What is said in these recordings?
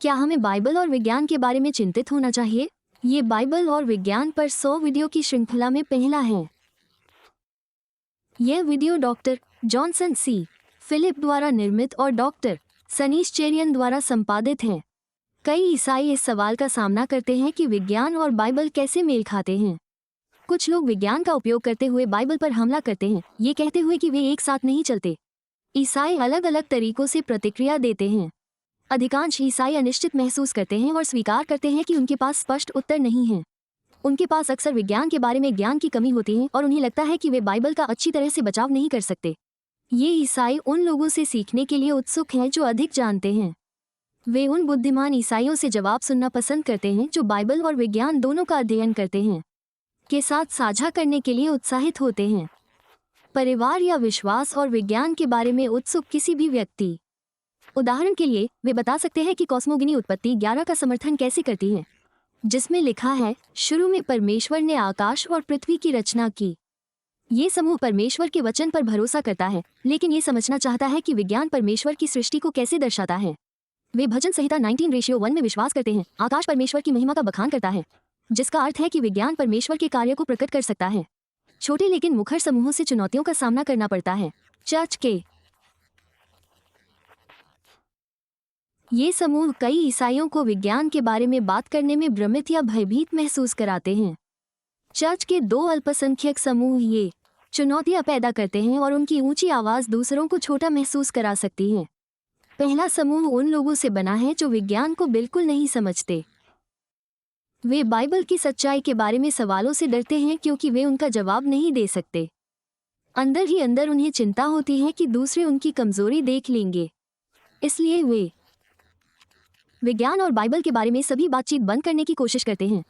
क्या हमें बाइबल और विज्ञान के बारे में चिंतित होना चाहिए? ये बाइबल और विज्ञान पर 100 वीडियो की श्रृंखला में पहला है। यह video doctor Johnson C. Philip द्वारा निर्मित और डॉक्टर सनीश चेरियन द्वारा संपादित है। कई ईसाई इस सवाल का सामना करते हैं कि विज्ञान और बाइबल कैसे मेल खाते हैं। कुछ लोग विज्ञान का उपयोग करते हुए बाइबल पर हमला करते हैं, ये कहते हुए कि वे एक साथ नहीं चलते। ईसाई अलग अलग तरीकों से प्रतिक्रिया देते हैं। अधिकांश ईसाई अनिश्चित महसूस करते हैं और स्वीकार करते हैं कि उनके पास स्पष्ट उत्तर नहीं है। उनके पास अक्सर विज्ञान के बारे में ज्ञान की कमी होती है और उन्हें लगता है कि वे बाइबल का अच्छी तरह से बचाव नहीं कर सकते। ये ईसाई उन लोगों से सीखने के लिए उत्सुक हैं जो अधिक जानते हैं। वे उन बुद्धिमान ईसाइयों से जवाब सुनना पसंद करते हैं जो बाइबल और विज्ञान दोनों का अध्ययन करते हैं, के साथ साझा करने के लिए उत्साहित होते हैं। परिवार या विश्वास और विज्ञान के बारे में उत्सुक किसी भी व्यक्ति, उदाहरण के लिए, वे बता सकते हैं कि कॉस्मोगनी उत्पत्ति 11 का समर्थन कैसे करती है, जिसमें लिखा है, शुरू में परमेश्वर ने आकाश और पृथ्वी की रचना की। ये समूह परमेश्वर के वचन पर भरोसा करता है, लेकिन ये समझना चाहता है कि विज्ञान परमेश्वर की सृष्टि को कैसे दर्शाता है। वे भजन संहिता 19:1 में विश्वास करते हैं, आकाश परमेश्वर की महिमा का बखान करता है, जिसका अर्थ है कि विज्ञान परमेश्वर के कार्य को प्रकट कर सकता है। छोटे लेकिन मुखर समूहों से चुनौतियों का सामना करना पड़ता है। चर्च के ये समूह कई ईसाइयों को विज्ञान के बारे में बात करने में भ्रमित या भयभीत महसूस कराते हैं। चर्च के 2 अल्पसंख्यक समूह ये चुनौतियां पैदा करते हैं और उनकी ऊंची आवाज दूसरों को छोटा महसूस करा सकती है। पहला समूह उन लोगों से बना है जो विज्ञान को बिल्कुल नहीं समझते। वे बाइबल की सच्चाई के बारे में सवालों से डरते हैं क्योंकि वे उनका जवाब नहीं दे सकते। अंदर ही अंदर उन्हें चिंता होती है कि दूसरे उनकी कमजोरी देख लेंगे, इसलिए वे विज्ञान और बाइबल के बारे में सभी बातचीत बंद करने की कोशिश करते हैं।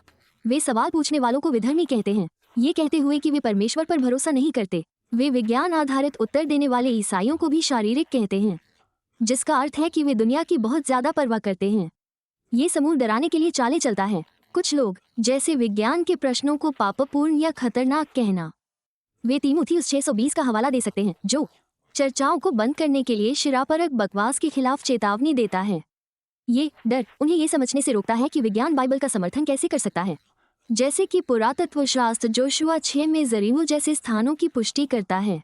वे सवाल पूछने वालों को विधर्मी कहते हैं, ये कहते हुए कि वे परमेश्वर पर भरोसा नहीं करते। वे विज्ञान आधारित उत्तर देने वाले ईसाइयों को भी शारीरिक कहते हैं, जिसका अर्थ है कि वे दुनिया की बहुत ज्यादा परवाह करते हैं। ये समूह डराने के लिए चाले चलता है। कुछ लोग, जैसे विज्ञान के प्रश्नों को पापपूर्ण या खतरनाक कहना, वे तीमुथियुस 6:20 का हवाला दे सकते हैं, जो चर्चाओं को बंद करने के लिए शिरापरक बकवास के खिलाफ चेतावनी देता है। ये डर उन्हें ये समझने से रोकता है कि विज्ञान बाइबल का समर्थन कैसे कर सकता है, जैसे कि पुरातत्व शास्त्र जोशुआ 6 में जरीहो जैसे स्थानों की पुष्टि करता है।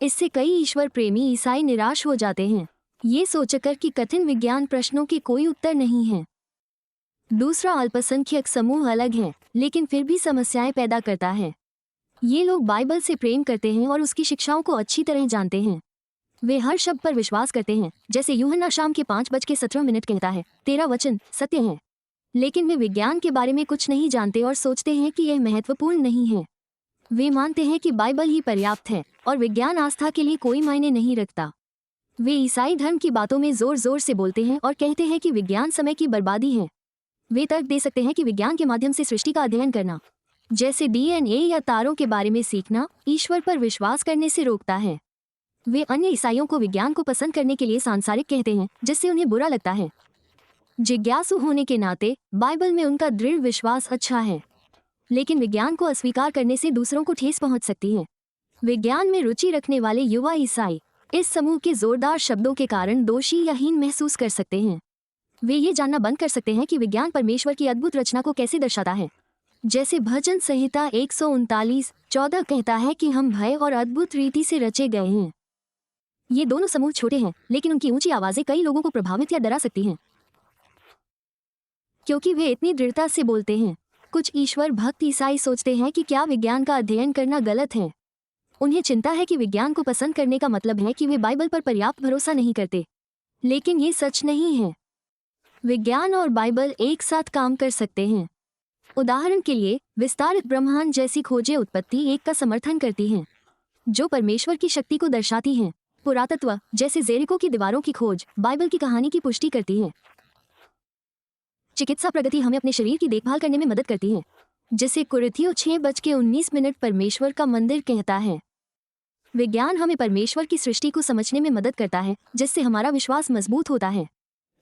इससे कई ईश्वर प्रेमी ईसाई निराश हो जाते हैं, ये सोचकर कि कठिन विज्ञान प्रश्नों के कोई उत्तर नहीं है। दूसरा अल्पसंख्यक समूह अलग है, लेकिन फिर भी समस्याएं पैदा करता है। ये लोग बाइबल से प्रेम करते हैं और उसकी शिक्षाओं को अच्छी तरह जानते हैं। वे हर शब्द पर विश्वास करते हैं, जैसे यूहन्ना शाम के 5:17 कहता है, तेरा वचन सत्य है। लेकिन वे विज्ञान के बारे में कुछ नहीं जानते और सोचते हैं कि यह महत्वपूर्ण नहीं है। वे मानते हैं कि बाइबल ही पर्याप्त है और विज्ञान आस्था के लिए कोई मायने नहीं रखता। वे ईसाई धर्म की बातों में जोर जोर से बोलते हैं और कहते हैं कि विज्ञान समय की बर्बादी है। वे तर्क दे सकते हैं कि विज्ञान के माध्यम से सृष्टि का अध्ययन करना, जैसे डीएनए या तारों के बारे में सीखना, ईश्वर पर विश्वास करने से रोकता है। वे अन्य ईसाइयों को विज्ञान को पसंद करने के लिए सांसारिक कहते हैं, जिससे उन्हें बुरा लगता है। जिज्ञासु होने के नाते बाइबल में उनका दृढ़ विश्वास अच्छा है, लेकिन विज्ञान को अस्वीकार करने से दूसरों को ठेस पहुंच सकती है। विज्ञान में रुचि रखने वाले युवा ईसाई इस समूह के जोरदार शब्दों के कारण दोषी या हीन महसूस कर सकते हैं। वे ये जानना बंद कर सकते हैं कि विज्ञान परमेश्वर की अद्भुत रचना को कैसे दर्शाता है, जैसे भजन संहिता 139:14 कहता है कि हम भय और अद्भुत रीति से रचे गए हैं। ये दोनों समूह छोटे हैं, लेकिन उनकी ऊंची आवाजें कई लोगों को प्रभावित या डरा सकती हैं, क्योंकि वे इतनी दृढ़ता से बोलते हैं। कुछ ईश्वर भक्त ईसाई सोचते हैं कि क्या विज्ञान का अध्ययन करना गलत है। उन्हें चिंता है कि विज्ञान को पसंद करने का मतलब है कि वे बाइबल पर पर्याप्त भरोसा नहीं करते, लेकिन ये सच नहीं है। विज्ञान और बाइबल एक साथ काम कर सकते हैं। उदाहरण के लिए, विस्तारित ब्रह्मांड जैसी खोजें उत्पत्ति 1 का समर्थन करती हैं, जो परमेश्वर की शक्ति को दर्शाती हैं। पुरातत्व, जैसे जेरिको की दीवारों की खोज, बाइबल की कहानी की पुष्टि करती है। चिकित्सा प्रगति हमें अपने शरीर की देखभाल करने में मदद करती है, जिसे कुरिन्थियों 6:19 परमेश्वर का मंदिर कहता है। विज्ञान हमें परमेश्वर की सृष्टि को समझने में मदद करता है, जिससे हमारा विश्वास मजबूत होता है।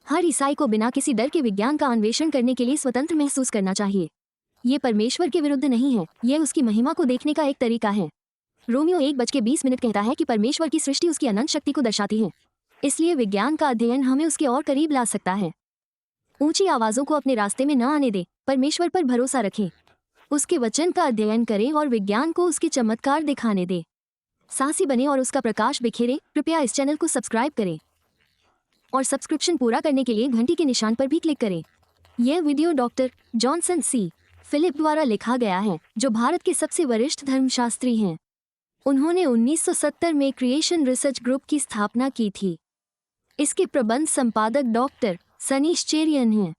हर ईसाई को बिना किसी डर के विज्ञान का अन्वेषण करने के लिए स्वतंत्र महसूस करना चाहिए। ये परमेश्वर के विरुद्ध नहीं है, यह उसकी महिमा को देखने का एक तरीका है। रोमियो 1:20 कहता है कि परमेश्वर की सृष्टि उसकी अनंत शक्ति को दर्शाती है, इसलिए विज्ञान का अध्ययन हमें उसके और करीब ला सकता है। ऊंची आवाजों को अपने रास्ते में न आने दे, परमेश्वर पर भरोसा रखें, उसके वचन का अध्ययन करें और विज्ञान को उसके चमत्कार दिखाने दे। साहसी बने और उसका प्रकाश बिखेरे। कृपया इस चैनल को सब्सक्राइब करें और सब्सक्रिप्शन पूरा करने के लिए घंटी के निशान पर भी क्लिक करें। यह video doctor Johnson C Philip द्वारा लिखा गया है, जो भारत के सबसे वरिष्ठ धर्मशास्त्री हैं। उन्होंने 1970 में क्रिएशन रिसर्च ग्रुप की स्थापना की थी। इसके प्रबंध संपादक डॉक्टर सनीश चेरियन हैं।